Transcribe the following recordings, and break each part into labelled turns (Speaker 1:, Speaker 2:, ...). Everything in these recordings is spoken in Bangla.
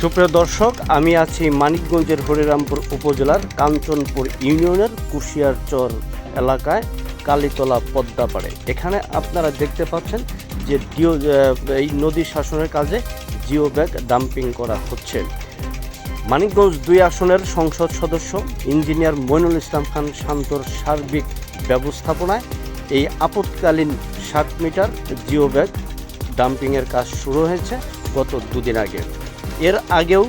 Speaker 1: সুপ্রিয় দর্শক, আমি আছি মানিকগঞ্জের হরিরামপুর উপজেলার কাঞ্চনপুর ইউনিয়নের কুশিয়ারচর এলাকায় কালীতলা পদ্মাপাড়ে। এখানে আপনারা দেখতে পাচ্ছেন যে এই নদী শাসনের কাজে জিও ব্যাগ ডাম্পিং করা হচ্ছে। মানিকগঞ্জ 2 আসনের সংসদ সদস্য ইঞ্জিনিয়ার মইনুল ইসলাম খান শান্তর সার্বিক ব্যবস্থাপনায় এই আপৎকালীন 60 মিটার জিও ব্যাগ ডাম্পিংয়ের কাজ শুরু হয়েছে গত 2 দিন আগে। এর আগেও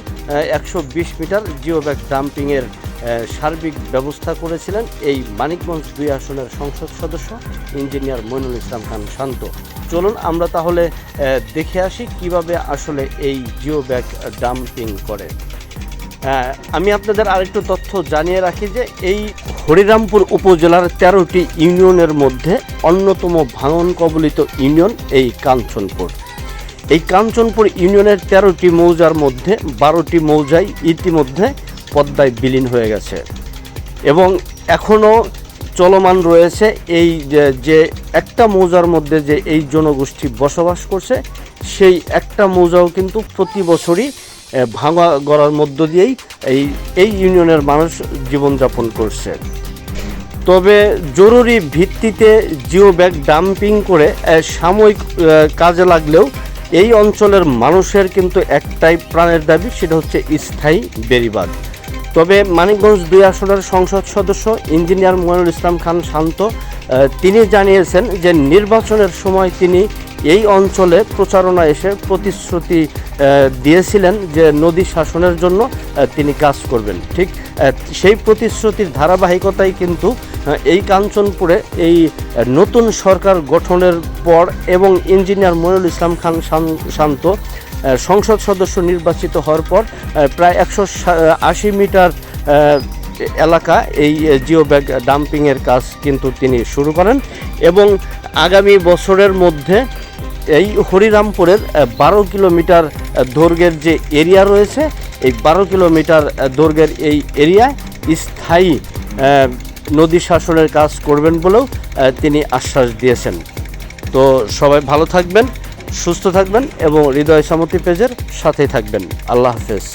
Speaker 1: 120 মিটার জিও ব্যাগ ডাম্পিংয়ের সার্বিক ব্যবস্থা করেছিলেন এই মানিকগঞ্জ 2 আসনের সংসদ সদস্য ইঞ্জিনিয়ার মইনুল ইসলাম খান শান্ত। চলুন আমরা তাহলে দেখে আসি কিভাবে আসলে এই জিও ব্যাগ ডাম্পিং করে। আমি আপনাদের আরেকটু তথ্য জানিয়ে রাখি যে এই হরিরামপুর উপজেলার 13টি ইউনিয়নের মধ্যে অন্যতম ভাঙন কবলিত ইউনিয়ন এই কাঞ্চনপুর। এই কাঞ্চনপুর ইউনিয়নের 13টি মৌজার মধ্যে 12টি মৌজায় ইতিমধ্যে পদ্মায় বিলীন হয়ে গেছে এবং এখনও চলমান রয়েছে। এই যে একটা মৌজার মধ্যে যে এই জনগোষ্ঠী বসবাস করছে, সেই একটা মৌজাও কিন্তু প্রতি বছরই ভাঙা গড়ার মধ্য দিয়েই এই ইউনিয়নের মানুষ জীবনযাপন করছে। তবে জরুরি ভিত্তিতে জিও ব্যাগ ডাম্পিং করে সাময়িক কাজে লাগলেও এই অঞ্চলের মানুষের কিন্তু একটাই প্রাণের দাবি, সেটা হচ্ছে স্থায়ী বেড়িবাঁধ। তবে মানিকগঞ্জ 2 আসনের সংসদ সদস্য ইঞ্জিনিয়ার মইনুল ইসলাম খান শান্ত তিনি জানিয়েছেন যে নির্বাচনের সময় তিনি এই অঞ্চলে প্রচারণা এসে প্রতিশ্রুতি দিয়েছিলেন যে নদী শাসনের জন্য তিনি কাজ করবেন। ঠিক সেই প্রতিশ্রুতির ধারাবাহিকতাই কিন্তু এই কাঞ্চনপুরে এই নতুন সরকার গঠনের পর এবং ইঞ্জিনিয়ার মইনুল ইসলাম খান শান্ত সংসদ সদস্য নির্বাচিত হওয়ার পর প্রায় 180 মিটার এলাকা এই জিও ব্যাগ ডাম্পিংয়ের কাজ কিন্তু তিনি শুরু করেন এবং আগামী বছরের মধ্যে এই হরিরামপুরের 12 কিলোমিটার দৈর্ঘ্যের যে এরিয়া রয়েছে, এই 12 কিলোমিটার দৈর্ঘ্যের এই এরিয়ায় স্থায়ী নদী শাসনের কাজ করবেন বলেও তিনি আশ্বাস দিয়েছেন। তো সবাই ভালো থাকবেন, সুস্থ থাকবেন এবং হৃদয় সামতি পেজের সাথেই থাকবেন। আল্লাহ হাফেজ।